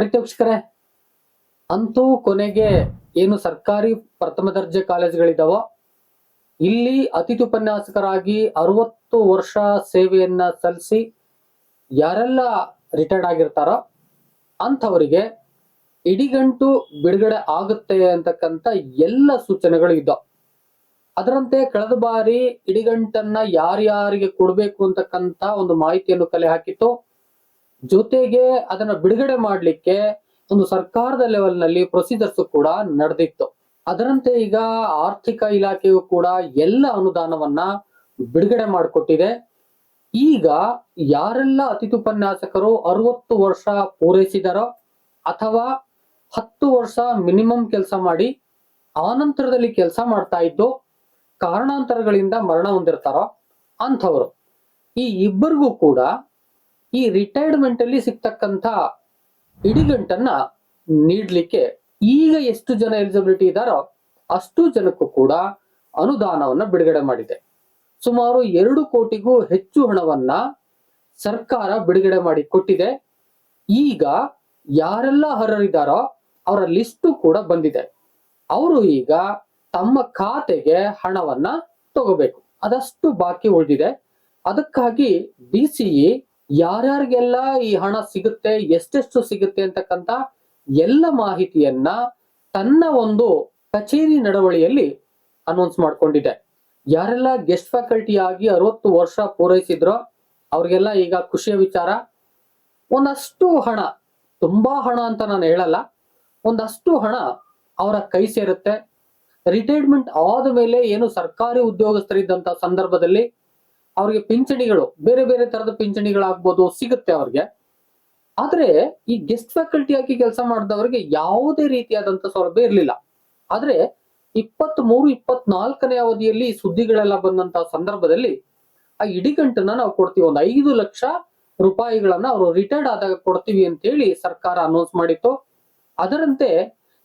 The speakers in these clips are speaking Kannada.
ಪ್ರೀತಿವೀಕ್ಷಕರೇ, ಅಂತೂ ಕೊನೆಗೆ ಏನು ಸರ್ಕಾರಿ ಪ್ರಥಮ ದರ್ಜೆ ಕಾಲೇಜುಗಳಿದಾವೋ ಇಲ್ಲಿ ಅತಿಥಿ ಉಪನ್ಯಾಸಕರಾಗಿ 60 ವರ್ಷ ಸೇವೆಯನ್ನ ಸಲ್ಲಿಸಿ ಯಾರೆಲ್ಲ ರಿಟೈರ್ಡ್ ಆಗಿರ್ತಾರೋ ಅಂಥವರಿಗೆ ಇಡಿಗಂಟು ಬಿಡುಗಡೆ ಆಗುತ್ತೆ ಅಂತಕ್ಕಂಥ ಎಲ್ಲ ಸೂಚನೆಗಳು ಇದ್ದಾವೆ. ಅದರಂತೆ ಕಳೆದ ಬಾರಿ ಇಡಿಗಂಟನ್ನ ಯಾರ್ಯಾರಿಗೆ ಕೊಡಬೇಕು ಅಂತಕ್ಕಂಥ ಒಂದು ಮಾಹಿತಿಯನ್ನು ಕಲೆ ಹಾಕಿತ್ತು. ಜೊತೆಗೆ ಅದನ್ನ ಬಿಡುಗಡೆ ಮಾಡ್ಲಿಕ್ಕೆ ಒಂದು ಸರ್ಕಾರದ ಲೆವೆಲ್ ನಲ್ಲಿ ಪ್ರೊಸೀಜರ್ಸ್ ಕೂಡ ನಡೆದಿತ್ತು. ಅದರಂತೆ ಈಗ ಆರ್ಥಿಕ ಇಲಾಖೆಯು ಕೂಡ ಎಲ್ಲ ಅನುದಾನವನ್ನ ಬಿಡುಗಡೆ ಮಾಡಿಕೊಟ್ಟಿದೆ. ಈಗ ಯಾರೆಲ್ಲ ಅತಿಥಿ ಉಪನ್ಯಾಸಕರು 60 ವರ್ಷ ಪೂರೈಸಿದಾರೋ ಅಥವಾ 10 ವರ್ಷ ಮಿನಿಮಮ್ ಕೆಲಸ ಮಾಡಿ ಆನಂತರದಲ್ಲಿ ಕೆಲಸ ಮಾಡ್ತಾ ಇದ್ದು ಕಾರಣಾಂತರಗಳಿಂದ ಮರಣ ಹೊಂದಿರ್ತಾರೋ ಅಂಥವ್ರು ಈ ಇಬ್ಬರಿಗೂ ಕೂಡ ಈ ರಿಟೈರ್ಮೆಂಟ್ ಅಲ್ಲಿ ಸಿಗ್ತಕ್ಕಂಥ ಇಡಿಗಂಟನ್ನ ನೀಡ್ಲಿಕ್ಕೆ ಈಗ ಎಷ್ಟು ಜನ ಎಲಿಜಿಬಿಲಿಟಿ ಇದಾರೋ ಅಷ್ಟು ಜನಕ್ಕೂ ಕೂಡ ಅನುದಾನವನ್ನ ಬಿಡುಗಡೆ ಮಾಡಿದೆ. ಸುಮಾರು 2 ಕೋಟಿಗೂ ಹೆಚ್ಚು ಹಣವನ್ನ ಸರ್ಕಾರ ಬಿಡುಗಡೆ ಮಾಡಿ ಕೊಟ್ಟಿದೆ. ಈಗ ಯಾರೆಲ್ಲ ಅರ್ಹರಿದ್ದಾರೋ ಅವರ ಲಿಸ್ಟು ಕೂಡ ಬಂದಿದೆ. ಅವರು ಈಗ ತಮ್ಮ ಖಾತೆಗೆ ಹಣವನ್ನ ತಗೋಬೇಕು. ಅದಷ್ಟು ಬಾಕಿ ಉಳಿದಿದೆ. ಅದಕ್ಕಾಗಿ DCE ಯಾರ್ಯಾರಿಗೆಲ್ಲ ಈ ಹಣ ಸಿಗುತ್ತೆ, ಎಷ್ಟೆಷ್ಟು ಸಿಗುತ್ತೆ ಅಂತಕ್ಕಂಥ ಎಲ್ಲ ಮಾಹಿತಿಯನ್ನ ತನ್ನ ಒಂದು ಕಚೇರಿ ನಡವಳಿಯಲ್ಲಿ ಅನೌನ್ಸ್ ಮಾಡ್ಕೊಂಡಿದೆ. ಯಾರೆಲ್ಲ ಗೆಸ್ಟ್ ಫ್ಯಾಕಲ್ಟಿ ಆಗಿ 60 ವರ್ಷ ಪೂರೈಸಿದ್ರೋ ಅವ್ರಿಗೆಲ್ಲ ಈಗ ಖುಷಿಯ ವಿಚಾರ. ಒಂದಷ್ಟು ಹಣ, ತುಂಬಾ ಹಣ ಅಂತ ನಾನು ಹೇಳಲ್ಲ, ಒಂದಷ್ಟು ಹಣ ಅವರ ಕೈ ಸೇರುತ್ತೆ. ರಿಟೈರ್ಮೆಂಟ್ ಆದ ಮೇಲೆ ಏನು ಸರ್ಕಾರಿ ಉದ್ಯೋಗಸ್ಥರಿದ್ದಂತ ಸಂದರ್ಭದಲ್ಲಿ ಅವ್ರಿಗೆ ಪಿಂಚಣಿಗಳು, ಬೇರೆ ಬೇರೆ ತರದ ಪಿಂಚಣಿಗಳಾಗ್ಬೋದು, ಸಿಗುತ್ತೆ ಅವ್ರಿಗೆ. ಆದ್ರೆ ಈ ಗೆಸ್ಟ್ ಫ್ಯಾಕಲ್ಟಿ ಆಗಿ ಕೆಲಸ ಮಾಡಿದವರಿಗೆ ಯಾವುದೇ ರೀತಿಯಾದಂತ ಸೌಲಭ್ಯ ಇರಲಿಲ್ಲ. ಆದ್ರೆ 23-24ನೇ ಅವಧಿಯಲ್ಲಿ ಸುದ್ದಿಗಳೆಲ್ಲ ಬಂದಂತ ಸಂದರ್ಭದಲ್ಲಿ ಆ ಇಡಿಗಂಟನ್ನ ನಾವು ಕೊಡ್ತೀವಿ, ಒಂದು 5 ಲಕ್ಷ ರೂಪಾಯಿಗಳನ್ನ ಅವರು ರಿಟೈರ್ಡ್ ಆದಾಗ ಕೊಡ್ತೀವಿ ಅಂತ ಹೇಳಿ ಸರ್ಕಾರ ಅನೌನ್ಸ್ ಮಾಡಿತ್ತು. ಅದರಂತೆ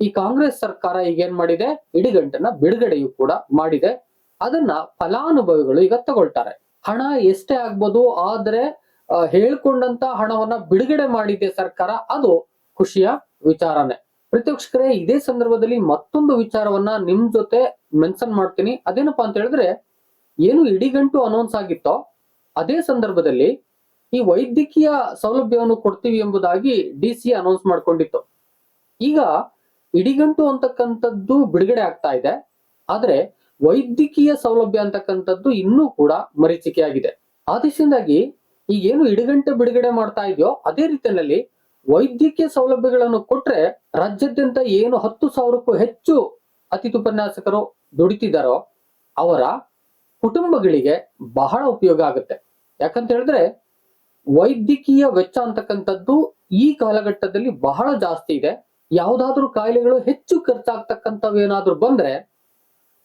ಈ ಕಾಂಗ್ರೆಸ್ ಸರ್ಕಾರ ಈಗ ಏನ್ ಮಾಡಿದೆ, ಇಡಿಗಂಟನ್ನ ಬಿಡುಗಡೆಯೂ ಕೂಡ ಮಾಡಿದೆ. ಅದನ್ನ ಫಲಾನುಭವಿಗಳು ಈಗ ತಗೊಳ್ತಾರೆ. ಹಣ ಎಷ್ಟೇ ಆಗ್ಬೋದು, ಆದ್ರೆ ಹೇಳ್ಕೊಂಡಂತ ಹಣವನ್ನ ಬಿಡುಗಡೆ ಮಾಡಿದೆ ಸರ್ಕಾರ, ಅದು ಖುಷಿಯ ವಿಚಾರನೆ. ಪ್ರೀತಿವೀಕ್ಷಕರೇ, ಇದೇ ಸಂದರ್ಭದಲ್ಲಿ ಮತ್ತೊಂದು ವಿಚಾರವನ್ನ ನಿಮ್ ಜೊತೆ ಮೆನ್ಷನ್ ಮಾಡ್ತೀನಿ. ಅದೇನಪ್ಪಾ ಅಂತ ಹೇಳಿದ್ರೆ, ಏನು ಇಡಿಗಂಟು ಅನೌನ್ಸ್ ಆಗಿತ್ತೋ ಅದೇ ಸಂದರ್ಭದಲ್ಲಿ ಈ ವೈದ್ಯಕೀಯ ಸೌಲಭ್ಯವನ್ನು ಕೊಡ್ತೀವಿ ಎಂಬುದಾಗಿ DCE ಅನೌನ್ಸ್ ಮಾಡ್ಕೊಂಡಿತ್ತು. ಈಗ ಇಡಿಗಂಟು ಅಂತಕ್ಕಂಥದ್ದು ಬಿಡುಗಡೆ ಆಗ್ತಾ ಇದೆ, ಆದ್ರೆ ವೈದ್ಯಕೀಯ ಸೌಲಭ್ಯ ಅಂತಕ್ಕಂಥದ್ದು ಇನ್ನೂ ಕೂಡ ಮರೀಚಿಕೆಯಾಗಿದೆ. ಆ ದಿಶೆಯಿಂದಾಗಿ ಈಗ ಏನು ಇಡಿಗಂಟು ಬಿಡುಗಡೆ ಮಾಡ್ತಾ ಇದೆಯೋ ಅದೇ ರೀತಿಯಲ್ಲಿ ವೈದ್ಯಕೀಯ ಸೌಲಭ್ಯಗಳನ್ನು ಕೊಟ್ರೆ ರಾಜ್ಯಾದ್ಯಂತ ಏನು 10,000ಕ್ಕೂ ಹೆಚ್ಚು ಅತಿಥಿ ಉಪನ್ಯಾಸಕರು ದುಡಿತಿದ್ದಾರೋ ಅವರ ಕುಟುಂಬಗಳಿಗೆ ಬಹಳ ಉಪಯೋಗ ಆಗುತ್ತೆ. ಯಾಕಂತ ಹೇಳಿದ್ರೆ ವೈದ್ಯಕೀಯ ವೆಚ್ಚ ಅಂತಕ್ಕಂಥದ್ದು ಈ ಕಾಲಘಟ್ಟದಲ್ಲಿ ಬಹಳ ಜಾಸ್ತಿ ಇದೆ. ಯಾವುದಾದ್ರೂ ಕಾಯಿಲೆಗಳು ಹೆಚ್ಚು ಖರ್ಚಾಗ್ತಕ್ಕಂಥವು ಏನಾದ್ರೂ ಬಂದ್ರೆ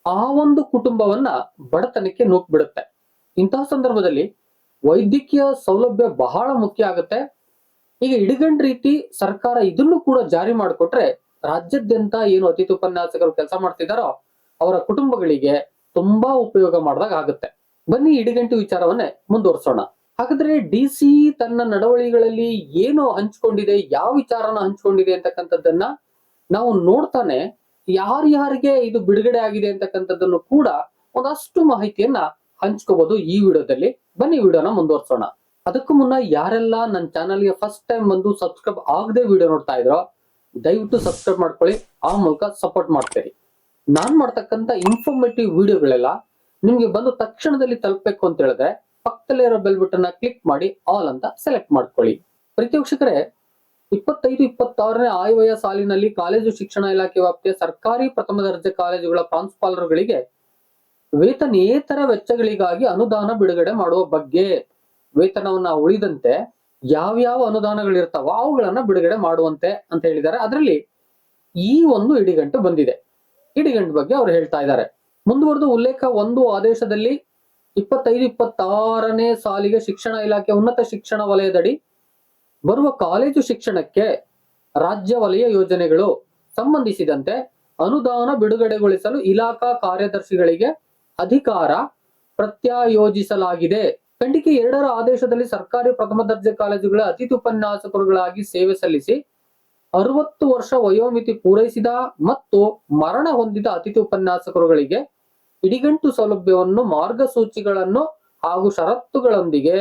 ಆ ಒಂದು ಕುಟುಂಬವನ್ನ ಬಡತನಕ್ಕೆ ನೂಕ್ಬಿಡುತ್ತೆ. ಇಂತಹ ಸಂದರ್ಭದಲ್ಲಿ ವೈದ್ಯಕೀಯ ಸೌಲಭ್ಯ ಬಹಳ ಮುಖ್ಯ ಆಗುತ್ತೆ. ಈಗ ಇಡಿಗಂಟ್ ರೀತಿ ಸರ್ಕಾರ ಇದನ್ನು ಕೂಡ ಜಾರಿ ಮಾಡಿಕೊಟ್ರೆ ರಾಜ್ಯಾದ್ಯಂತ ಏನು ಅತಿಥಿ ಉಪನ್ಯಾಸಕರು ಕೆಲಸ ಮಾಡ್ತಿದ್ದಾರೋ ಅವರ ಕುಟುಂಬಗಳಿಗೆ ತುಂಬಾ ಉಪಯೋಗ ಮಾಡಿದಾಗ ಆಗುತ್ತೆ. ಬನ್ನಿ ಇಡಿಗಂಟು ವಿಚಾರವನ್ನೇ ಮುಂದುವರಿಸೋಣ. ಹಾಗಾದ್ರೆ DCE ತನ್ನ ನಡವಳಿಗಳಲ್ಲಿ ಏನು ಹಂಚಿಕೊಂಡಿದೆ, ಯಾವ ವಿಚಾರನ ಹಂಚಿಕೊಂಡಿದೆ ಅಂತಕ್ಕಂಥದ್ದನ್ನ ನಾವು ನೋಡ್ತಾನೆ ಯಾರ್ಯಾರಿಗೆ ಇದು ಬಿಡುಗಡೆ ಆಗಿದೆ ಅಂತಕ್ಕಂಥದ್ದನ್ನು ಕೂಡ ಒಂದಷ್ಟು ಮಾಹಿತಿಯನ್ನ ಹಂಚ್ಕೋಬಹುದು ಈ ವಿಡಿಯೋದಲ್ಲಿ. ಬನ್ನಿ ವಿಡಿಯೋನ ಮುಂದುವರಿಸೋಣ. ಅದಕ್ಕೂ ಮುನ್ನ ಯಾರೆಲ್ಲ ನನ್ನ ಚಾನಲ್ಗೆ ಫಸ್ಟ್ ಟೈಮ್ ಬಂದು ಸಬ್ಸ್ಕ್ರೈಬ್ ಆಗದೆ ವಿಡಿಯೋ ನೋಡ್ತಾ ಇದ್ರೋ ದಯವಿಟ್ಟು ಸಬ್ಸ್ಕ್ರೈಬ್ ಮಾಡ್ಕೊಳ್ಳಿ, ಆ ಮೂಲಕ ಸಪೋರ್ಟ್ ಮಾಡ್ತೀರಿ. ನಾನ್ ಮಾಡ್ತಕ್ಕಂಥ ಇನ್ಫಾರ್ಮೇಟಿವ್ ವಿಡಿಯೋಗಳೆಲ್ಲ ನಿಮ್ಗೆ ಬಂದು ತಕ್ಷಣದಲ್ಲಿ ತಲುಪಬೇಕು ಅಂತ ಹೇಳಿದ್ರೆ ಪಕ್ಕದಲ್ಲೇ ಇರೋ ಬೆಲ್ ಬಟನ್ ಕ್ಲಿಕ್ ಮಾಡಿ ಆಲ್ ಅಂತ ಸೆಲೆಕ್ಟ್ ಮಾಡ್ಕೊಳ್ಳಿ. ಪ್ರೀತಿವೀಕ್ಷಕರೇ, 25-26ನೇ ಆಯವ್ಯಯ ಸಾಲಿನಲ್ಲಿ ಕಾಲೇಜು ಶಿಕ್ಷಣ ಇಲಾಖೆ ವ್ಯಾಪ್ತಿಯ ಸರ್ಕಾರಿ ಪ್ರಥಮ ದರ್ಜೆ ಕಾಲೇಜುಗಳ ಪ್ರಾಂಶುಪಾಲರುಗಳಿಗೆ ವೇತನೇತರ ವೆಚ್ಚಗಳಿಗಾಗಿ ಅನುದಾನ ಬಿಡುಗಡೆ ಮಾಡುವ ಬಗ್ಗೆ, ವೇತನವನ್ನ ಉಳಿದಂತೆ ಯಾವ್ಯಾವ ಅನುದಾನಗಳಿರ್ತಾವೋ ಅವುಗಳನ್ನ ಬಿಡುಗಡೆ ಮಾಡುವಂತೆ ಅಂತ ಹೇಳಿದ್ದಾರೆ. ಅದರಲ್ಲಿ ಈ ಒಂದು ಇಡಿಗಂಟು ಬಂದಿದೆ. ಇಡಿಗಂಟು ಬಗ್ಗೆ ಅವ್ರು ಹೇಳ್ತಾ ಇದ್ದಾರೆ. ಮುಂದುವರೆದು ಉಲ್ಲೇಖ 1 ಆದೇಶದಲ್ಲಿ 25-26ನೇ ಸಾಲಿಗೆ ಶಿಕ್ಷಣ ಇಲಾಖೆ ಉನ್ನತ ಶಿಕ್ಷಣ ವಲಯದಡಿ ಬರುವ ಕಾಲೇಜು ಶಿಕ್ಷಣಕ್ಕೆ ರಾಜ್ಯ ವಲಯ ಯೋಜನೆಗಳು ಸಂಬಂಧಿಸಿದಂತೆ ಅನುದಾನ ಬಿಡುಗಡೆಗೊಳಿಸಲು ಇಲಾಖಾ ಕಾರ್ಯದರ್ಶಿಗಳಿಗೆ ಅಧಿಕಾರ ಪ್ರತ್ಯಾಯೋಜಿಸಲಾಗಿದೆ. ಖಂಡಿಕೆ 2ರ ಆದೇಶದಲ್ಲಿ ಸರ್ಕಾರಿ ಪ್ರಥಮ ದರ್ಜೆ ಕಾಲೇಜುಗಳ ಅತಿಥಿ ಉಪನ್ಯಾಸಕರುಗಳಾಗಿ ಸೇವೆ ಸಲ್ಲಿಸಿ 60 ವರ್ಷ ವಯೋಮಿತಿ ಪೂರೈಸಿದ ಮತ್ತು ಮರಣ ಹೊಂದಿದ ಅತಿಥಿ ಉಪನ್ಯಾಸಕರುಗಳಿಗೆ ಇಡಿಗಂಟು ಸೌಲಭ್ಯವನ್ನು ಮಾರ್ಗಸೂಚಿಗಳನ್ನು ಹಾಗೂ ಷರತ್ತುಗಳೊಂದಿಗೆ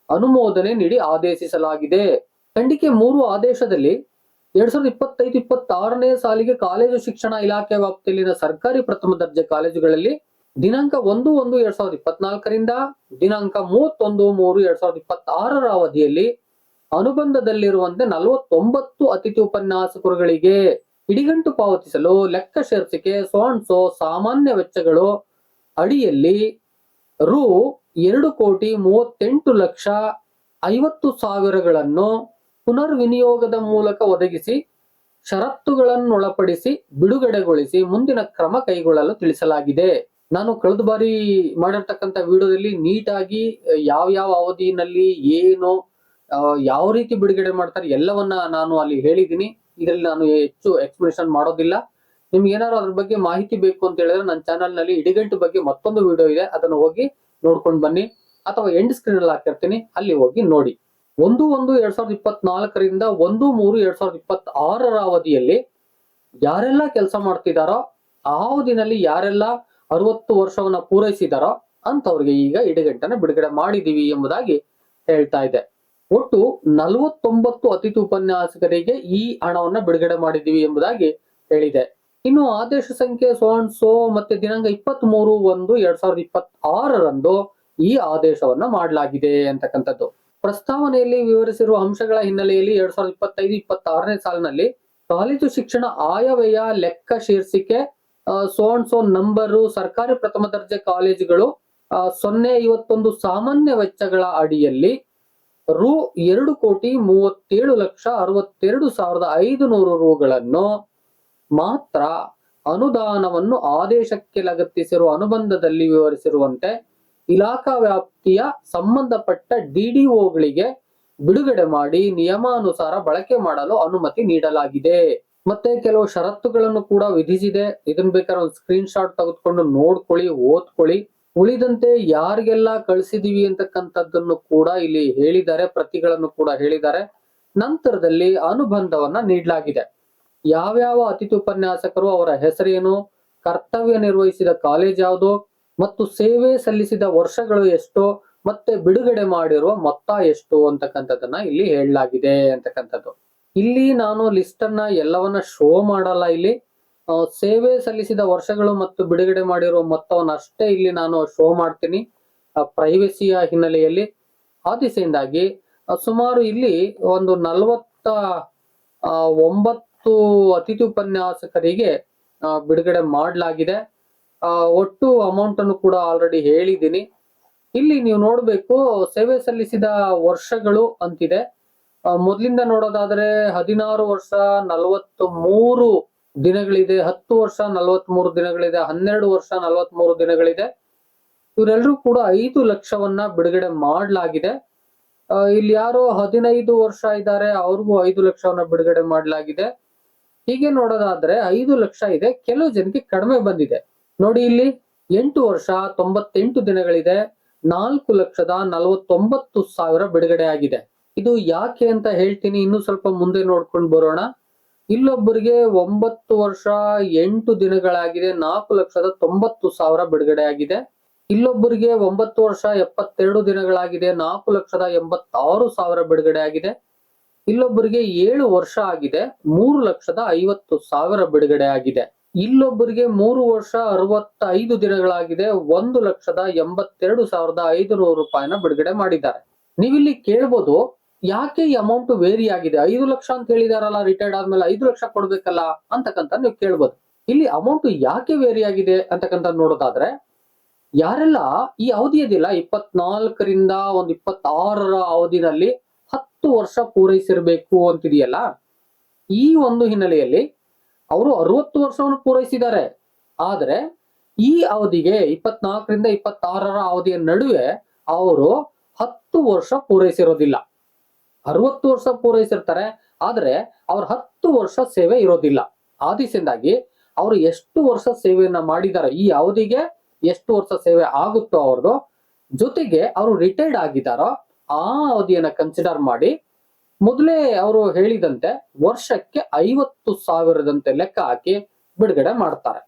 ಅನುಮೋದನೆ ನೀಡಿ ಆದೇಶಿಸಲಾಗಿದೆ. ಖಂಡಿಕೆ 3 ಆದೇಶದಲ್ಲಿ 2025-26ನೇ ಸಾಲಿಗೆ ಕಾಲೇಜು ಶಿಕ್ಷಣ ಇಲಾಖೆ ವ್ಯಾಪ್ತಿಯಲ್ಲಿನ ಸರ್ಕಾರಿ ಪ್ರಥಮ ದರ್ಜೆ ಕಾಲೇಜುಗಳಲ್ಲಿ ದಿನಾಂಕ 1/1/2024ರಿಂದ ದಿನಾಂಕ 31/3/2026 ಅವಧಿಯಲ್ಲಿ ಅನುಬಂಧದಲ್ಲಿರುವಂತೆ 49 ಅತಿಥಿ ಉಪನ್ಯಾಸಕರುಗಳಿಗೆ ಇಡಿಗಂಟು ಪಾವತಿಸಲು ಲೆಕ್ಕ ಶೀರ್ಷಿಕೆ ಸೋನ್ಸೋ ಸಾಮಾನ್ಯ ವೆಚ್ಚಗಳು ಅಡಿಯಲ್ಲಿ ರೂ 2,38,50,000ಗಳನ್ನು ಪುನರ್ವಿನಿಯೋಗದ ಮೂಲಕ ಒದಗಿಸಿ ಷರತ್ತುಗಳನ್ನೊಳಪಡಿಸಿ ಬಿಡುಗಡೆಗೊಳಿಸಿ ಮುಂದಿನ ಕ್ರಮ ಕೈಗೊಳ್ಳಲು ತಿಳಿಸಲಾಗಿದೆ. ನಾನು ಕಳೆದ ಬಾರಿ ಮಾಡಿರ್ತಕ್ಕಂಥ ವಿಡಿಯೋದಲ್ಲಿ ನೀಟಾಗಿ ಯಾವ ಅವಧಿನಲ್ಲಿ ಏನು ಯಾವ ರೀತಿ ಬಿಡುಗಡೆ ಮಾಡ್ತಾರೆ ಎಲ್ಲವನ್ನ ನಾನು ಅಲ್ಲಿ ಹೇಳಿದ್ದೀನಿ. ಇದರಲ್ಲಿ ನಾನು ಹೆಚ್ಚು ಎಕ್ಸ್ಪ್ಲನೇಷನ್ ಮಾಡೋದಿಲ್ಲ. ನಿಮ್ಗೆ ಏನಾದ್ರು ಅದ್ರ ಬಗ್ಗೆ ಮಾಹಿತಿ ಬೇಕು ಅಂತ ಹೇಳಿದ್ರೆ ನನ್ನ ಚಾನಲ್ ನಲ್ಲಿ ಇಡಿಗಂಟು ಬಗ್ಗೆ ಮತ್ತೊಂದು ವಿಡಿಯೋ ಇದೆ, ಅದನ್ನು ಹೋಗಿ ನೋಡ್ಕೊಂಡು ಬನ್ನಿ, ಅಥವಾ ಎಂಡ್ ಸ್ಕ್ರೀನ್ ಅಲ್ಲಿ ಹಾಕಿರ್ತೀನಿ, ಅಲ್ಲಿ ಹೋಗಿ ನೋಡಿ. 1/1/2024ರಿಂದ 1/3/2026 ಅವಧಿಯಲ್ಲಿ ಯಾರೆಲ್ಲ ಕೆಲಸ ಮಾಡ್ತಿದಾರೋ ಆ ಅವಧಿನಲ್ಲಿ ಯಾರೆಲ್ಲ 60 ವರ್ಷವನ್ನ ಪೂರೈಸಿದಾರೋ ಅಂತವ್ರಿಗೆ ಈಗ ಇಡಿಗಂಟನ್ನ ಬಿಡುಗಡೆ ಮಾಡಿದೀವಿ ಎಂಬುದಾಗಿ ಹೇಳ್ತಾ ಇದೆ. ಒಟ್ಟು 49 ಅತಿಥಿ ಉಪನ್ಯಾಸಕರಿಗೆ ಈ ಹಣವನ್ನ ಬಿಡುಗಡೆ ಮಾಡಿದೀವಿ ಎಂಬುದಾಗಿ ಹೇಳಿದೆ. ಇನ್ನು ಆದೇಶ ಸಂಖ್ಯೆ ಸೋ ಮತ್ತೆ ದಿನಾಂಕ 23/1/2026ರಂದು ಈ ಆದೇಶವನ್ನ ಮಾಡಲಾಗಿದೆ ಅಂತಕ್ಕಂಥದ್ದು. ಪ್ರಸ್ತಾವನೆಯಲ್ಲಿ ವಿವರಿಸಿರುವ ಅಂಶಗಳ ಹಿನ್ನೆಲೆಯಲ್ಲಿ 2025-26ನೇ ಸಾಲಿನಲ್ಲಿ ಕಾಲೇಜು ಶಿಕ್ಷಣ ಆಯವ್ಯಯ ಲೆಕ್ಕ ಶೀರ್ಷಿಕೆ ಸೋ ನಂಬರು ಸರ್ಕಾರಿ ಪ್ರಥಮ ದರ್ಜೆ ಕಾಲೇಜುಗಳು 051 ಸಾಮಾನ್ಯ ವೆಚ್ಚಗಳ ಅಡಿಯಲ್ಲಿ ರೂ 2,37,62,500 ರೂಗಳನ್ನು ಮಾತ್ರ ಅನುದಾನವನ್ನು ಆದೇಶಕ್ಕೆ ಲಗತ್ತಿಸಿರುವ ಅನುಬಂಧದಲ್ಲಿ ವಿವರಿಸಿರುವಂತೆ ಇಲಾಖಾ ವ್ಯಾಪ್ತಿಯ ಸಂಬಂಧಪಟ್ಟ ಡಿಡಿಒಗಳಿಗೆ ಬಿಡುಗಡೆ ಮಾಡಿ ನಿಯಮಾನುಸಾರ ಬಳಕೆ ಮಾಡಲು ಅನುಮತಿ ನೀಡಲಾಗಿದೆ. ಮತ್ತೆ ಕೆಲವು ಷರತ್ತುಗಳನ್ನು ಕೂಡ ವಿಧಿಸಿದೆ. ಇದನ್ನ ಬೇಕಾದ್ರೆ ಒಂದು ಸ್ಕ್ರೀನ್ ಶಾಟ್ ತೆಗೆದುಕೊಂಡು ನೋಡ್ಕೊಳ್ಳಿ, ಓದ್ಕೊಳ್ಳಿ. ಉಳಿದಂತೆ ಯಾರಿಗೆಲ್ಲ ಕಳಿಸಿದೀವಿ ಅಂತಕ್ಕಂಥದ್ದನ್ನು ಕೂಡ ಇಲ್ಲಿ ಹೇಳಿದ್ದಾರೆ, ಪ್ರತಿಗಳನ್ನು ಕೂಡ ಹೇಳಿದ್ದಾರೆ. ನಂತರದಲ್ಲಿ ಅನುಬಂಧವನ್ನ ನೀಡಲಾಗಿದೆ. ಯಾವ್ಯಾವ ಅತಿಥಿ ಉಪನ್ಯಾಸಕರು, ಅವರ ಹೆಸರೇನು, ಕರ್ತವ್ಯ ನಿರ್ವಹಿಸಿದ ಕಾಲೇಜ್ ಯಾವುದು, ಮತ್ತು ಸೇವೆ ಸಲ್ಲಿಸಿದ ವರ್ಷಗಳು ಎಷ್ಟು, ಮತ್ತೆ ಬಿಡುಗಡೆ ಮಾಡಿರುವ ಮೊತ್ತ ಎಷ್ಟು ಅಂತಕ್ಕಂಥದ್ದನ್ನ ಇಲ್ಲಿ ಹೇಳಲಾಗಿದೆ ಅಂತಕ್ಕಂಥದ್ದು. ಇಲ್ಲಿ ನಾನು ಲಿಸ್ಟ್ ಅನ್ನ ಎಲ್ಲವನ್ನ ಶೋ ಮಾಡಲ್ಲ. ಇಲ್ಲಿ ಸೇವೆ ಸಲ್ಲಿಸಿದ ವರ್ಷಗಳು ಮತ್ತು ಬಿಡುಗಡೆ ಮಾಡಿರುವ ಮೊತ್ತವನ್ನು ಅಷ್ಟೇ ಇಲ್ಲಿ ನಾನು ಶೋ ಮಾಡ್ತೀನಿ, ಪ್ರೈವಸಿಯ ಹಿನ್ನೆಲೆಯಲ್ಲಿ. ಆ ದಿಸೆಯಿಂದಾಗಿ ಸುಮಾರು ಇಲ್ಲಿ ಒಂದು 49 ಅತಿಥಿ ಉಪನ್ಯಾಸಕರಿಗೆ ಬಿಡುಗಡೆ ಮಾಡಲಾಗಿದೆ. ಒಟ್ಟು ಅಮೌಂಟ್ ಅನ್ನು ಕೂಡ ಆಲ್ರೆಡಿ ಹೇಳಿದ್ದೀನಿ. ಇಲ್ಲಿ ನೀವು ನೋಡ್ಬೇಕು, ಸೇವೆ ಸಲ್ಲಿಸಿದ ವರ್ಷಗಳು ಅಂತಿದೆ. ಮೊದಲಿಂದ ನೋಡೋದಾದ್ರೆ 16 ವರ್ಷ 43 ದಿನಗಳಿದೆ, 10 ವರ್ಷ 43 ದಿನಗಳಿದೆ, 12 ವರ್ಷ 43 ದಿನಗಳಿದೆ. ಇವರೆಲ್ಲರೂ ಕೂಡ 5 ಲಕ್ಷವನ್ನ ಬಿಡುಗಡೆ ಮಾಡಲಾಗಿದೆ. ಇಲ್ಲಿ ಯಾರು 15 ವರ್ಷ ಇದ್ದಾರೆ ಅವ್ರಿಗೂ 5 ಲಕ್ಷವನ್ನ ಬಿಡುಗಡೆ ಮಾಡಲಾಗಿದೆ. ಹೀಗೆ ನೋಡೋದಾದ್ರೆ 5 ಲಕ್ಷ ಇದೆ. ಕೆಲವು ಜನಕ್ಕೆ ಕಡಿಮೆ ಬಂದಿದೆ ನೋಡಿ. ಇಲ್ಲಿ 8 ವರ್ಷ 98 ದಿನಗಳಿದೆ, 4,49,000 ಬಿಡುಗಡೆ ಆಗಿದೆ. ಇದು ಯಾಕೆ ಅಂತ ಹೇಳ್ತೀನಿ, ಇನ್ನು ಸ್ವಲ್ಪ ಮುಂದೆ ನೋಡ್ಕೊಂಡು ಬರೋಣ. ಇಲ್ಲೊಬ್ಬರಿಗೆ 9 ವರ್ಷ 8 ದಿನಗಳಾಗಿದೆ, 4,90,000 ಬಿಡುಗಡೆ ಆಗಿದೆ. ಇಲ್ಲೊಬ್ಬರಿಗೆ 9 ವರ್ಷ 72 ದಿನಗಳಾಗಿದೆ, 4,86,000 ಬಿಡುಗಡೆ ಆಗಿದೆ. ಇಲ್ಲೊಬ್ಬರಿಗೆ 7 ವರ್ಷ ಆಗಿದೆ, 3,50,000 ಬಿಡುಗಡೆ ಆಗಿದೆ. ಇಲ್ಲೊಬ್ಬರಿಗೆ 3 ವರ್ಷ 65 ದಿನಗಳಾಗಿದೆ, 1,82,500 ರೂಪಾಯಿನ ಬಿಡುಗಡೆ ಮಾಡಿದ್ದಾರೆ. ನೀವಿಲ್ಲಿ ಕೇಳ್ಬೋದು, ಯಾಕೆ ಈ ಅಮೌಂಟ್ ವೇರಿ ಆಗಿದೆ? 5 ಲಕ್ಷ ಅಂತ ಹೇಳಿದಾರಲ್ಲ, ರಿಟೈರ್ಡ್ ಆದ್ಮೇಲೆ 5 ಲಕ್ಷ ಕೊಡ್ಬೇಕಲ್ಲ ಅಂತಕ್ಕಂತ ನೀವು ಕೇಳ್ಬೋದು. ಇಲ್ಲಿ ಅಮೌಂಟ್ ಯಾಕೆ ವೇರಿ ಆಗಿದೆ ಅಂತಕ್ಕಂತ ನೋಡೋದಾದ್ರೆ, ಯಾರೆಲ್ಲ ಈ ಅವಧಿ ಇದೆಯಲ್ಲ 24ರಿಂದ 26ರ ಅವಧಿನಲ್ಲಿ 10 ವರ್ಷ ಪೂರೈಸಿರ್ಬೇಕು ಅಂತಿದೆಯಲ್ಲ, ಈ ಒಂದು ಹಿನ್ನೆಲೆಯಲ್ಲಿ ಅವರು 60 ವರ್ಷವನ್ನು ಪೂರೈಸಿದ್ದಾರೆ. ಆದ್ರೆ ಈ ಅವಧಿಗೆ 24ರಿಂದ 26ರ ಅವಧಿಯ ನಡುವೆ ಅವರು 10 ವರ್ಷ ಪೂರೈಸಿರೋದಿಲ್ಲ. 60 ವರ್ಷ ಪೂರೈಸಿರ್ತಾರೆ, ಆದ್ರೆ ಅವ್ರ 10 ವರ್ಷ ಸೇವೆ ಇರೋದಿಲ್ಲ. ಆ ದಿಸೆಯಿಂದಾಗಿ ಅವರು ಎಷ್ಟು ವರ್ಷ ಸೇವೆಯನ್ನ ಮಾಡಿದ್ದಾರೆ, ಈ ಅವಧಿಗೆ ಎಷ್ಟು ವರ್ಷ ಸೇವೆ ಆಗುತ್ತೋ ಅವ್ರದ್ದು, ಜೊತೆಗೆ ಅವರು ರಿಟೈರ್ಡ್ ಆಗಿದ್ದಾರೋ ಆ ಅವಧಿಯನ್ನ ಕನ್ಸಿಡರ್ ಮಾಡಿ ಮೊದಲೇ ಅವರು ಹೇಳಿದಂತೆ ವರ್ಷಕ್ಕೆ 50,000ದಂತೆ ಲೆಕ್ಕ ಹಾಕಿ ಬಿಡುಗಡೆ ಮಾಡ್ತಾರೆ.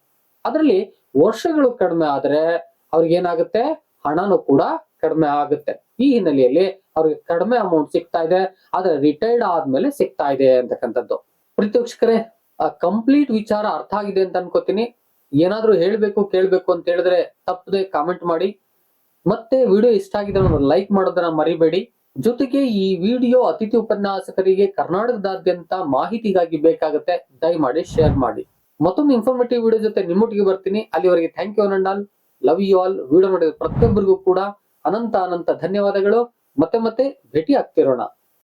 ಅದರಲ್ಲಿ ವರ್ಷಗಳು ಕಡಿಮೆ ಆದ್ರೆ ಅವ್ರಿಗೇನಾಗುತ್ತೆ, ಹಣನೂ ಕೂಡ ಕಡಿಮೆ ಆಗುತ್ತೆ. ಈ ಹಿನ್ನೆಲೆಯಲ್ಲಿ ಅವ್ರಿಗೆ ಕಡಿಮೆ ಅಮೌಂಟ್ ಸಿಗ್ತಾ ಇದೆ, ಆದ್ರೆ ರಿಟೈರ್ಡ್ ಆದ್ಮೇಲೆ ಸಿಗ್ತಾ ಇದೆ ಅಂತಕ್ಕಂಥದ್ದು. ಪ್ರೀತಿವೀಕ್ಷಕರೇ, ಕಂಪ್ಲೀಟ್ ವಿಚಾರ ಅರ್ಥ ಆಗಿದೆ ಅಂತ ಅನ್ಕೋತೀನಿ. ಏನಾದ್ರೂ ಹೇಳ್ಬೇಕು ಕೇಳ್ಬೇಕು ಅಂತ ಹೇಳಿದ್ರೆ ತಪ್ಪದೆ ಕಾಮೆಂಟ್ ಮಾಡಿ. ಮತ್ತೆ ವಿಡಿಯೋ ಇಷ್ಟ ಆಗಿದ್ರೆ ಒಂದು ಲೈಕ್ ಮಾಡೋದನ್ನ ಮರಿಬೇಡಿ. ಜೊತೆಗೆ ಈ ವಿಡಿಯೋ ಅತಿಥಿ ಉಪನ್ಯಾಸಕರಿಗೆ ಕರ್ನಾಟಕದಾದ್ಯಂತ ಮಾಹಿತಿಗಾಗಿ ಬೇಕಾಗುತ್ತೆ, ದಯಮಾಡಿ ಶೇರ್ ಮಾಡಿ. ಮತ್ತೊಂದು ಇನ್ಫಾರ್ಮೇಟಿವ್ ವಿಡಿಯೋ ಜೊತೆ ನಿಮ್ಮೊಟ್ಟಿಗೆ ಬರ್ತೀನಿ. ಅಲ್ಲಿವರೆಗೆ thank you and all, love you all. Video ನೋಡಿದ ಪ್ರತಿಯೊಬ್ಬರಿಗೂ ಕೂಡ ಅನಂತ ಧನ್ಯವಾದಗಳು. ಮತ್ತೆ ಭೇಟಿ ಆಗ್ತಿರೋಣ.